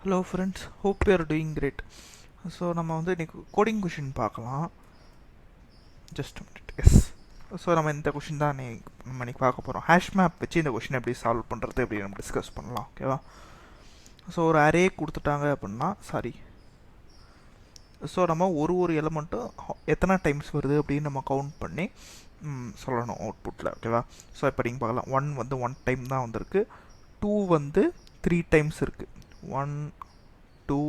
Hello friends, hope you are doing great. So நம்ம வந்து இன்னைக்கு கோடிங் கொஷின் பார்க்கலாம். Just a minute. Yes. So நம்ம இந்த கொஷின் தான் நம்ம இன்னைக்கு பார்க்க போகிறோம். ஹேஷ் மேப் வச்சு இந்த கொஷின் எப்படி சால்வ் பண்ணுறது எப்படி நம்ம டிஸ்கஸ் பண்ணலாம், ஓகேவா? ஸோ ஒரு அரே கொடுத்துட்டாங்க அப்படின்னா ஸோ நம்ம ஒரு எலமெண்ட்டும் எத்தனை டைம்ஸ் வருது அப்படின்னு நம்ம கவுண்ட் பண்ணி சொல்லணும் அவுட்புட்டில், ஓகேவா? ஸோ இப்போ நீங்கள் பார்க்கலாம், 1 வந்து 1 டைம் தான் வந்திருக்கு, 2 வந்து 3 டைம்ஸ் இருக்குது, 1 2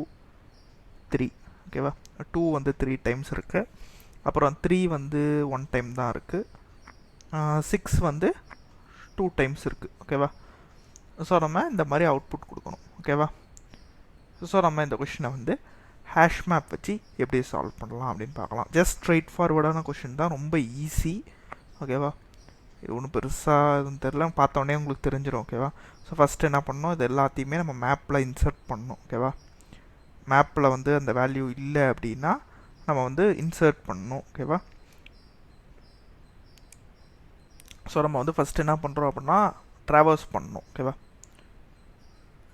3, ஓகேவா? 2 வந்து 3 டைம்ஸ் இருக்குது, அப்புறம் 3 வந்து 1 டைம் தான் இருக்குது, 6 வந்து 2 டைம்ஸ் இருக்குது, ஓகேவா? ஸோ நம்ம இந்த மாதிரி அவுட்புட் கொடுக்கணும், ஓகேவா? ஸோ நம்ம இந்த கொஷினை வந்து ஹேஷ் மேப் வச்சு எப்படி சால்வ் பண்ணலாம் அப்படின்னு பார்க்கலாம். ஜஸ்ட் ஸ்ட்ரெயிட் ஃபார்வர்டான கொஷின் தான், ரொம்ப ஈஸி, ஓகேவா? இது ஒன்றும் பெருசாக எதுவும் தெரில, பார்த்தோன்னே உங்களுக்கு தெரிஞ்சிடும், ஓகேவா? ஸோ ஃபஸ்ட்டு என்ன பண்ணணும், இது எல்லாத்தையுமே நம்ம மேப்பில் இன்சர்ட் பண்ணணும், ஓகேவா? மேப்பில் வந்து அந்த வேல்யூ இல்லை அப்படின்னா நம்ம வந்து இன்சர்ட் பண்ணணும், ஓகேவா? ஸோ நம்ம வந்து ஃபஸ்ட்டு என்ன பண்ணுறோம் அப்படின்னா ட்ராவர்ஸ் பண்ணணும், ஓகேவா?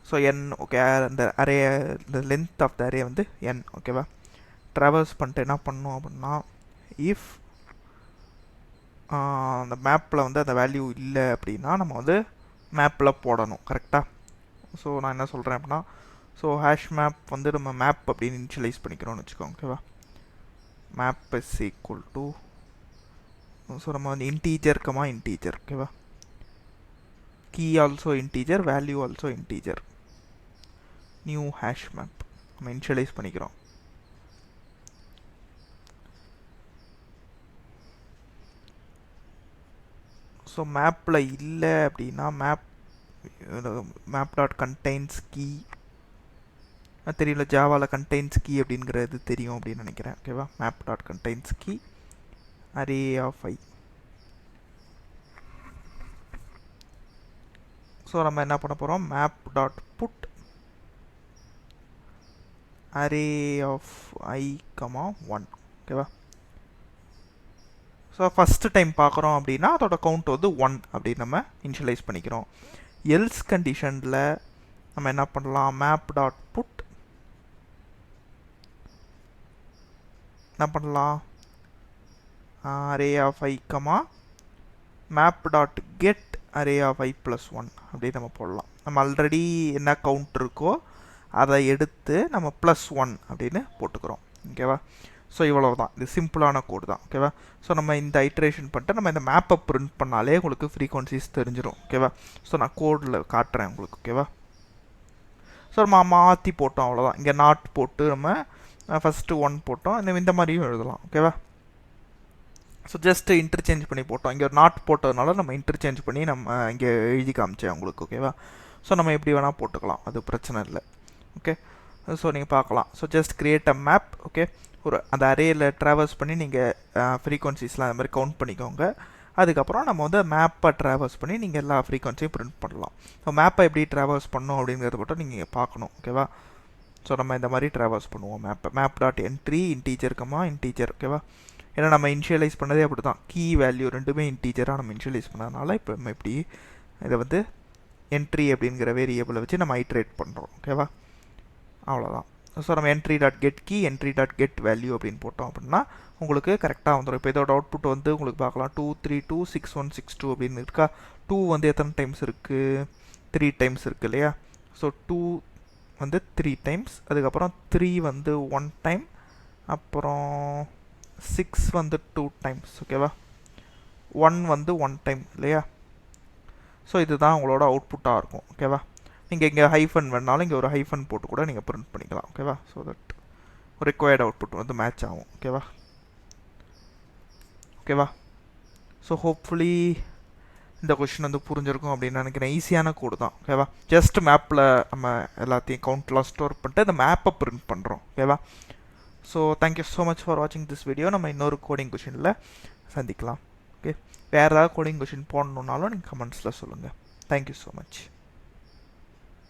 ஸோ என், ஓகே, அந்த அரே, இந்த லென்த் ஆஃப் த அரே வந்து என், ஓகேவா? ட்ராவர்ஸ் பண்ணிட்டு என்ன பண்ணணும் அப்படின்னா இஃப் அந்த மேப்பில் வந்து அந்த வேல்யூ இல்லை அப்படின்னா நம்ம வந்து மேப்பில் போடணும், கரெக்டாக? ஸோ நான் என்ன சொல்கிறேன் அப்படின்னா, ஸோ ஹேஷ் மேப் வந்து நம்ம மேப் அப்படின்னு இனிஷியலைஸ் பண்ணிக்கிறோம்னு வச்சுக்கோங்க, ஓகேவா? Map is equal to, so நம்ம வந்து இன்டீஜர், ஓகேவா? Key also integer, value also integer, new hash map நம்ம இனிஷியலைஸ் பண்ணிக்கிறோம். ஸோ மேப்பில் இல்லை அப்படின்னா மேப் டாட் கண்டெய்ன்ஸ் கீ தெரியல, ஜாவாவில் கண்டெய்ன்ஸ் கீ அப்படிங்கிறது தெரியும் அப்படின்னு நினைக்கிறேன், ஓகேவா? Map dot contains key array of i. So நம்ம என்ன பண்ண போகிறோம், map dot put array of i comma 1, ஓகேவா? ஸோ ஃபஸ்ட்டு டைம் பார்க்குறோம் அப்படின்னா அதோட கவுண்ட் வந்து 1 அப்படின்னு நம்ம இனிஷியலைஸ் பண்ணிக்கிறோம். எல்ஸ் கண்டிஷனில் நம்ம என்ன பண்ணலாம், மேப் டாட் புட் என்ன பண்ணலாம், array of i comma map dot get array of i plus 1 அப்படின்னு நம்ம போடலாம். நம்ம ஆல்ரெடி என்ன கவுண்ட் இருக்கோ அதை எடுத்து நம்ம +1 அப்படின்னு போட்டுக்கிறோம், ஓகேவா? ஸோ இவ்வளோ தான், இது சிம்பிளான கோடு தான், ஓகேவா? ஸோ நம்ம இந்த ஐட்ரேஷன் பண்ணிட்டு நம்ம இந்த மேப்பை பிரிண்ட் பண்ணாலே உங்களுக்கு ஃப்ரீக்வன்சிஸ் தெரிஞ்சிடும், ஓகேவா? ஸோ நான் கோடில் காட்டுறேன் உங்களுக்கு, ஓகேவா? ஸோ நம்ம மாற்றி போட்டோம், அவ்வளோதான். இங்கே நாட் போட்டு நம்ம ஃபஸ்ட்டு 1 போட்டோம், இந்த மாதிரியும் எழுதலாம், ஓகேவா? ஸோ ஜஸ்ட்டு இன்டர்சேஞ்ச் பண்ணி போட்டோம், இங்கே ஒரு நாட் போட்டதுனால நம்ம இன்டர்சேஞ்ச் பண்ணி நம்ம இங்கே எழுதி காமிச்சேன் உங்களுக்கு, ஓகேவா? ஸோ நம்ம எப்படி வேணால் போட்டுக்கலாம், அது பிரச்சனை இல்லை, ஓகே? ஸோ நீங்கள் பார்க்கலாம். So just create a map, okay? ஒரு அந்த அரேயில் ட்ராவர்ஸ் பண்ணி நீங்கள் ஃப்ரீக்வன்சிஸ்லாம் அந்த மாதிரி கவுண்ட் பண்ணிக்கோங்க. அதுக்கப்புறம் நம்ம வந்து மேப்பை ட்ராவர்ஸ் பண்ணி நீங்கள் எல்லா ஃப்ரீக்வன்சியும் பிரிண்ட் பண்ணலாம். ஸோ மேப்பை எப்படி ட்ராவர்ஸ் பண்ணணும் அப்படிங்கிறத மட்டும் நீங்கள் பார்க்கணும், ஓகேவா? ஸோ நம்ம இந்த மாதிரி ட்ராவர்ஸ் பண்ணுவோம் மேப்பை. மேப் டாட் என்ட்ரி இன்டீஜர், ஓகேவா? ஏன்னா நம்ம இனிஷியலைஸ் பண்ணதே அப்படி தான், கீ வேல்யூ ரெண்டுமே இன்டீஜராக நம்ம இனிஷியலைஸ் பண்ணதுனால இப்போ நம்ம இப்படி இதை வந்து என்ட்ரி அப்படிங்கிற வேரியபிளை வச்சு நம்ம ஐட்ரேட் பண்ணுறோம், ஓகேவா? அவ்வளோதான். ஸோ நம்ம entry dot get key, entry dot get value அப்படின்னு போட்டோம் அப்படின்னா உங்களுக்கு கரெக்டாக வந்துடும். இப்போ இதோட அவுட்புட் வந்து உங்களுக்கு பார்க்கலாம், 2 3 2 6 1 6 2 அப்படின்னு இருக்கா. 2 வந்து எத்தனை டைம்ஸ் இருக்குது, 3 டைம்ஸ் இருக்குது இல்லையா? ஸோ 2 வந்து 3 டைம்ஸ், அதுக்கப்புறம் 3 வந்து 1 டைம், அப்புறம் 6 வந்து 2 டைம்ஸ், ஓகேவா? 1 வந்து 1 டைம் இல்லையா? ஸோ இதுதான் உங்களோட அவுட்புட்டாக இருக்கும், ஓகேவா? நீங்கள் இங்கே ஹைஃபன் வேணாலும் இங்கே ஒரு ஹைஃபன் போட்டு கூட நீங்கள் பிரிண்ட் பண்ணிக்கலாம், ஓகேவா? ஸோ தட் ரிக்வயர்ட் அவுட்புட் வந்து மேட்ச் ஆகும், ஓகேவா? ஸோ ஹோப்ஃபுல்லி இந்த கொஷின் வந்து புரிஞ்சிருக்கும் அப்படின்னு நினைக்கிறேன். ஈஸியான கோடு தான், ஓகேவா? ஜஸ்ட் மேப்பில் நம்ம எல்லாத்தையும் கவுண்ட்லாம் ஸ்டோர் பண்ணிட்டு அந்த மேப்பை பிரிண்ட் பண்ணுறோம், ஓகேவா? So thank you so much for வாட்சிங் திஸ் வீடியோ. நம்ம இன்னொரு கோடிங் கொஷினில் சந்திக்கலாம், ஓகே? வேறு ஏதாவது கோடிங் கொஷின் போடணுன்னாலும் நீங்கள் கமெண்ட்ஸில் சொல்லுங்கள். Thank you so much.